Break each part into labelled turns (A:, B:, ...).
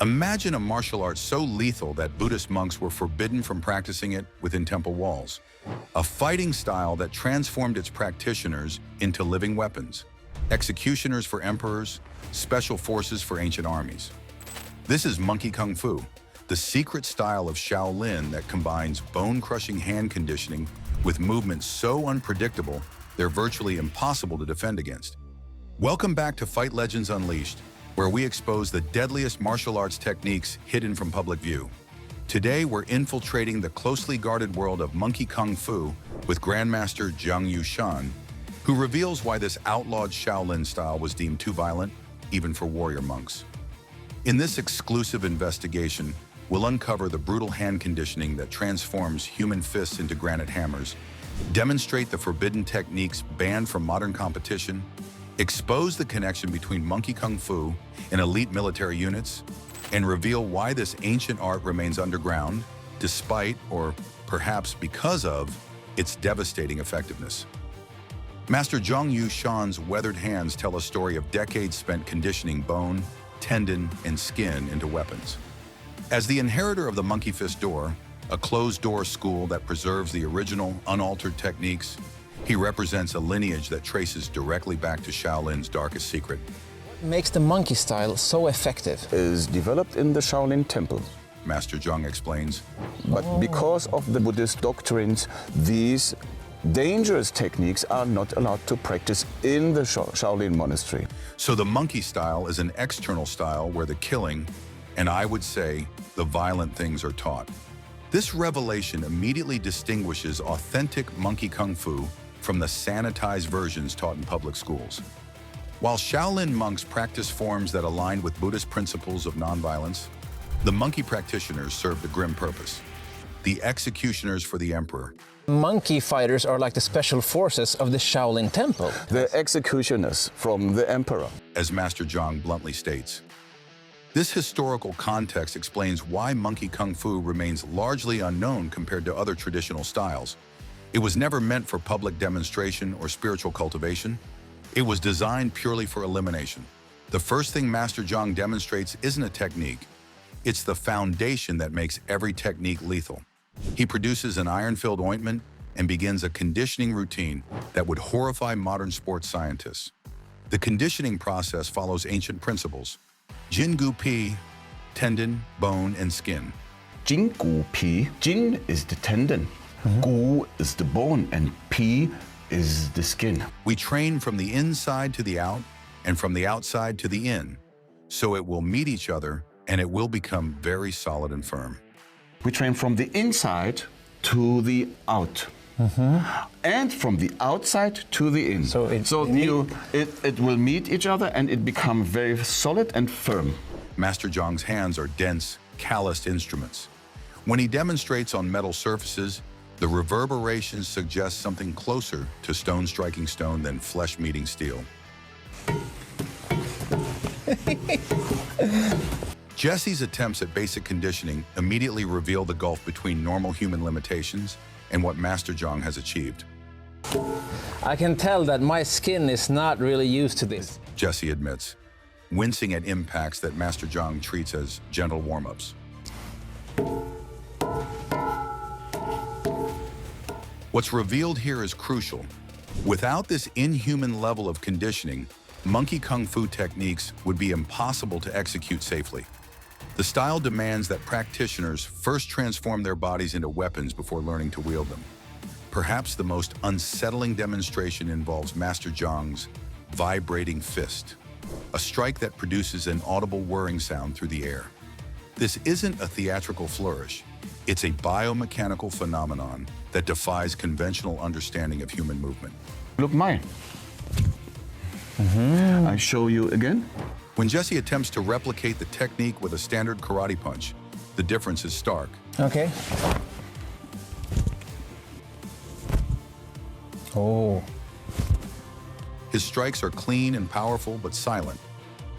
A: Imagine a martial art so lethal that Buddhist monks were forbidden from practicing it within temple walls. A fighting style that transformed its practitioners into living weapons. Executioners for emperors, special forces for ancient armies. This is Monkey Kung Fu, the secret style of Shaolin that combines bone-crushing hand conditioning with movements so unpredictable they're virtually impossible to defend against. Welcome back to Fight Legends Unleashed, where we expose the deadliest martial arts techniques hidden from public view. Today, we're infiltrating the closely guarded world of Monkey Kung Fu with Grandmaster Jiang Yu Shan, who reveals why this outlawed Shaolin style was deemed too violent, even for warrior monks. In this exclusive investigation, we'll uncover the brutal hand conditioning that transforms human fists into granite hammers, demonstrate the forbidden techniques banned from modern competition, expose the connection between Monkey Kung Fu and elite military units, and reveal why this ancient art remains underground, despite, or perhaps because of, its devastating effectiveness. Master Jiang Yu Shan's weathered hands tell a story of decades spent conditioning bone, tendon, and skin into weapons. As the inheritor of the Monkey Fist Door, a closed-door school that preserves the original, unaltered techniques, he represents a lineage that traces directly back to Shaolin's darkest secret.
B: What makes the monkey style so effective?
C: Is developed in the Shaolin temple.
A: Master Jiang explains.
C: But because of the Buddhist doctrines, these dangerous techniques are not allowed to practice in the Shaolin monastery.
A: So the monkey style is an external style where the killing, and I would say, the violent things are taught. This revelation immediately distinguishes authentic Monkey Kung Fu from the sanitized versions taught in public schools. While Shaolin monks practice forms that align with Buddhist principles of nonviolence, the monkey practitioners served a grim purpose: the executioners for the emperor.
B: Monkey fighters are like the special forces of the Shaolin temple.
C: The executioners from the emperor.
A: As Master Jiang bluntly states. This historical context explains why Monkey Kung Fu remains largely unknown compared to other traditional styles. It was never meant for public demonstration or spiritual cultivation. It was designed purely for elimination. The first thing Master Jiang demonstrates isn't a technique. It's the foundation that makes every technique lethal. He produces an iron-filled ointment and begins a conditioning routine that would horrify modern sports scientists. The conditioning process follows ancient principles. Jin Gu Pi, tendon, bone, and skin.
C: Jin Gu Pi. Jin is the tendon. Gu is the bone, and Pi is the skin.
A: We train from the inside to the out, and from the outside to the in, so it will meet each other, and it will become very solid and firm.
C: We train from the inside to the out. And from the outside to the in.
B: So it
C: will meet each other and it becomes very solid and firm.
A: Master Jiang's hands are dense, calloused instruments. When he demonstrates on metal surfaces, the reverberations suggest something closer to stone striking stone than flesh meeting steel. Jesse's attempts at basic conditioning immediately reveal the gulf between normal human limitations and what Master Jiang has achieved.
B: I can tell that my skin is not really used to this.
A: Jesse admits, wincing at impacts that Master Jiang treats as gentle warm-ups. What's revealed here is crucial. Without this inhuman level of conditioning, Monkey Kung Fu techniques would be impossible to execute safely. The style demands that practitioners first transform their bodies into weapons before learning to wield them. Perhaps the most unsettling demonstration involves Master Jiang's vibrating fist, a strike that produces an audible whirring sound through the air. This isn't a theatrical flourish. It's a biomechanical phenomenon that defies conventional understanding of human movement.
C: Look mine. I show you again.
A: When Jesse attempts to replicate the technique with a standard karate punch, the difference is stark.
B: Okay. Oh.
A: His strikes are clean and powerful, but silent.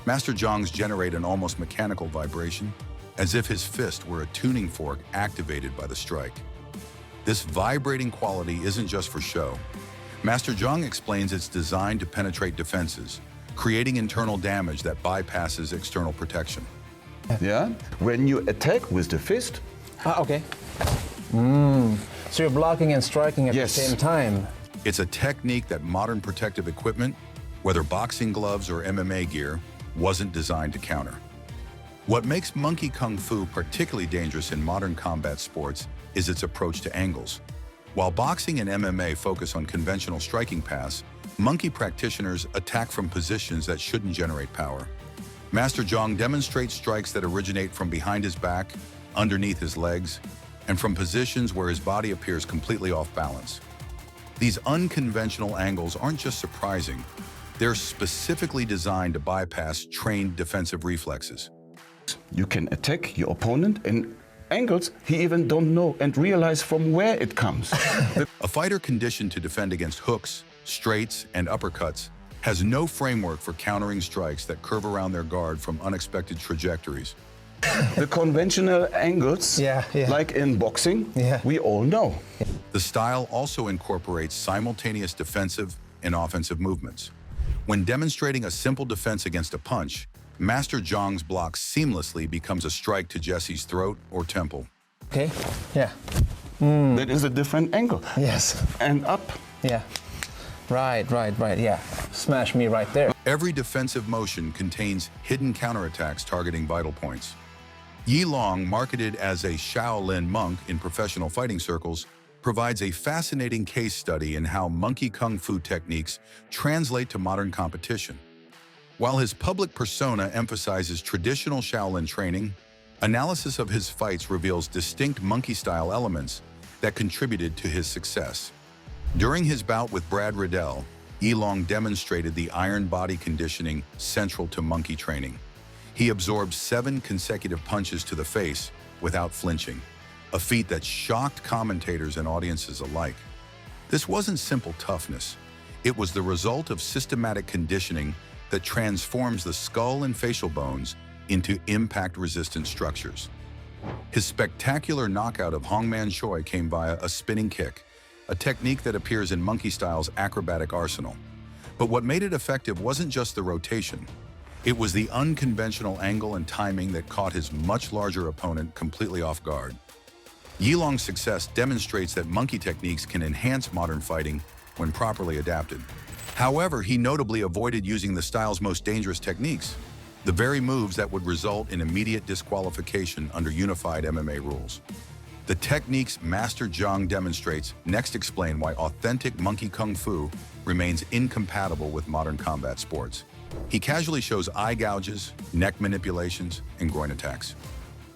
A: Master Jiang's generate an almost mechanical vibration, as if his fist were a tuning fork activated by the strike. This vibrating quality isn't just for show. Master Jiang explains it's designed to penetrate defenses, creating internal damage that bypasses external protection.
C: Yeah? When you attack with the fist,
B: Okay. So you're blocking and striking at
C: Yes.
B: the same time.
A: It's a technique that modern protective equipment, whether boxing gloves or MMA gear, wasn't designed to counter. What makes monkey kung fu particularly dangerous in modern combat sports is its approach to angles. While boxing and MMA focus on conventional striking paths, monkey practitioners attack from positions that shouldn't generate power. Master Jiang demonstrates strikes that originate from behind his back, underneath his legs, and from positions where his body appears completely off balance. These unconventional angles aren't just surprising, they're specifically designed to bypass trained defensive reflexes.
C: you can attack your opponent in angles he even don't know and realize from where it comes.
A: A fighter conditioned to defend against hooks, straights, and uppercuts has no framework for countering strikes that curve around their guard from unexpected trajectories.
C: The conventional angles,
B: Yeah.
C: like in boxing,
B: Yeah.
C: we all know.
A: The style also incorporates simultaneous defensive and offensive movements. When demonstrating a simple defense against a punch, Master Jiang's block seamlessly becomes a strike to Jesse's throat or temple.
B: Okay. Yeah.
C: That is a different angle.
B: Yes.
C: And up.
B: Yeah. Right. Yeah. Smash me right there.
A: Every defensive motion contains hidden counterattacks targeting vital points. Yi Long, marketed as a Shaolin monk in professional fighting circles, provides a fascinating case study in how monkey kung fu techniques translate to modern competition. While his public persona emphasizes traditional Shaolin training, analysis of his fights reveals distinct monkey-style elements that contributed to his success. During his bout with Brad Riddell, Yi Long demonstrated the iron body conditioning central to monkey training. He absorbed 7 consecutive punches to the face without flinching, a feat that shocked commentators and audiences alike. This wasn't simple toughness. It was the result of systematic conditioning that transforms the skull and facial bones into impact-resistant structures. His spectacular knockout of Hongman Choi came via a spinning kick, a technique that appears in Monkey Style's acrobatic arsenal. But what made it effective wasn't just the rotation. It was the unconventional angle and timing that caught his much larger opponent completely off guard. Yi Long's success demonstrates that monkey techniques can enhance modern fighting when properly adapted. However, he notably avoided using the style's most dangerous techniques, the very moves that would result in immediate disqualification under unified MMA rules. The techniques Master Jiang demonstrates next explain why authentic monkey kung fu remains incompatible with modern combat sports. He casually shows eye gouges, neck manipulations, and groin attacks,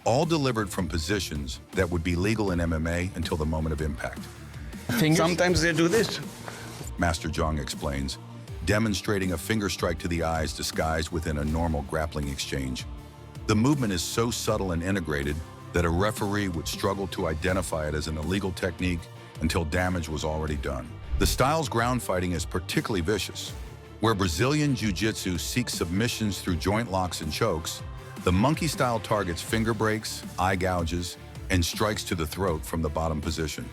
A: all delivered from positions that would be legal in MMA until the moment of impact.
B: Fingers?
C: Sometimes they do this.
A: Master Jiang explains, demonstrating a finger strike to the eyes disguised within a normal grappling exchange. The movement is so subtle and integrated that a referee would struggle to identify it as an illegal technique until damage was already done. The style's ground fighting is particularly vicious. Where Brazilian Jiu-Jitsu seeks submissions through joint locks and chokes, the monkey style targets finger breaks, eye gouges, and strikes to the throat from the bottom position.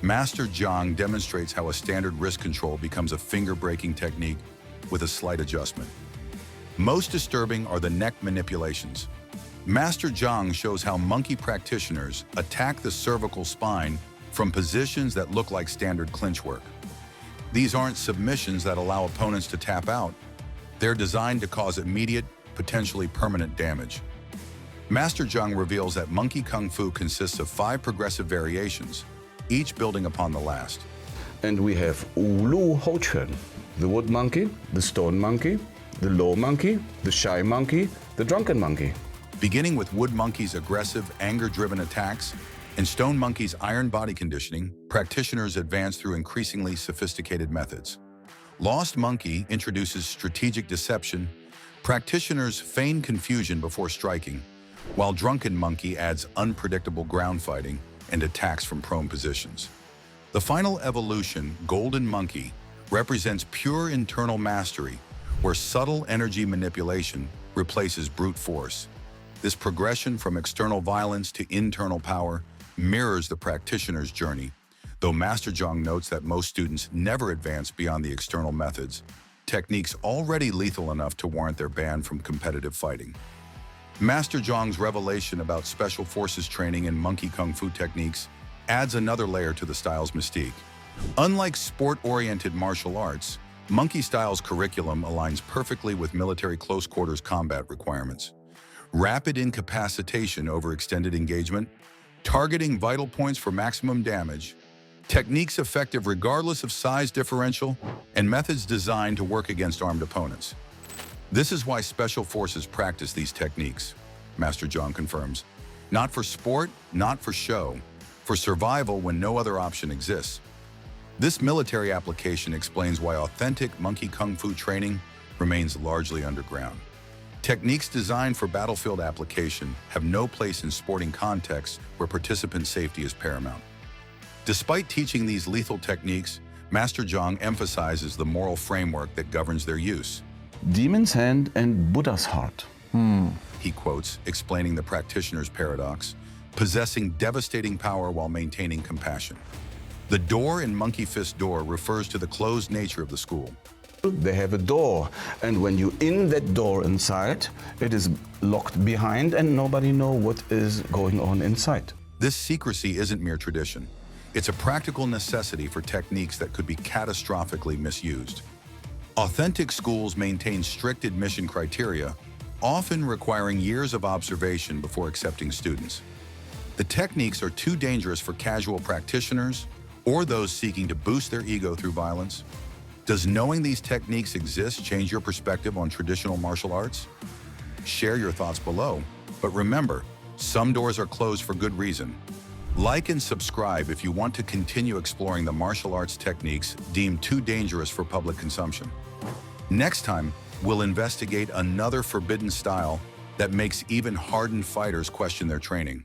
A: Master Jiang demonstrates how a standard wrist control becomes a finger-breaking technique with a slight adjustment. Most disturbing are the neck manipulations. Master Jiang shows how monkey practitioners attack the cervical spine from positions that look like standard clinch work. These aren't submissions that allow opponents to tap out. They're designed to cause immediate, potentially permanent damage. Master Jiang reveals that monkey kung fu consists of 5 progressive variations, each building upon the last.
C: And we have outlawed, the wood monkey, the stone monkey, the low monkey, the shy monkey, the drunken monkey.
A: Beginning with wood monkey's aggressive, anger-driven attacks and stone monkey's iron body conditioning, practitioners advance through increasingly sophisticated methods. Lost monkey introduces strategic deception. Practitioners feign confusion before striking, while drunken monkey adds unpredictable ground fighting and attacks from prone positions. The final evolution, golden monkey, represents pure internal mastery, where subtle energy manipulation replaces brute force. This progression from external violence to internal power mirrors the practitioner's journey, though Master Jiang notes that most students never advance beyond the external methods, techniques already lethal enough to warrant their ban from competitive fighting. Master Jiang's revelation about special forces training and monkey kung fu techniques adds another layer to the style's mystique. Unlike sport-oriented martial arts, monkey style's curriculum aligns perfectly with military close-quarters combat requirements. Rapid incapacitation over extended engagement, targeting vital points for maximum damage, techniques effective regardless of size differential, and methods designed to work against armed opponents. This is why special forces practice these techniques, Master Jiang confirms. Not for sport, not for show, for survival when no other option exists. This military application explains why authentic monkey kung fu training remains largely underground. Techniques designed for battlefield application have no place in sporting contexts where participant safety is paramount. Despite teaching these lethal techniques, Master Jiang emphasizes the moral framework that governs their use.
C: Demon's hand and Buddha's heart.
A: He quotes, explaining the practitioner's paradox, possessing devastating power while maintaining compassion. The door in Monkey Fist Door refers to the closed nature of the school.
C: They have a door, and when you're in that door inside, it is locked behind and nobody knows what is going on inside.
A: This secrecy isn't mere tradition. It's a practical necessity for techniques that could be catastrophically misused. Authentic schools maintain strict admission criteria, often requiring years of observation before accepting students. The techniques are too dangerous for casual practitioners or those seeking to boost their ego through violence. Does knowing these techniques exist change your perspective on traditional martial arts? Share your thoughts below, but remember, some doors are closed for good reason. Like and subscribe if you want to continue exploring the martial arts techniques deemed too dangerous for public consumption. Next time, we'll investigate another forbidden style that makes even hardened fighters question their training.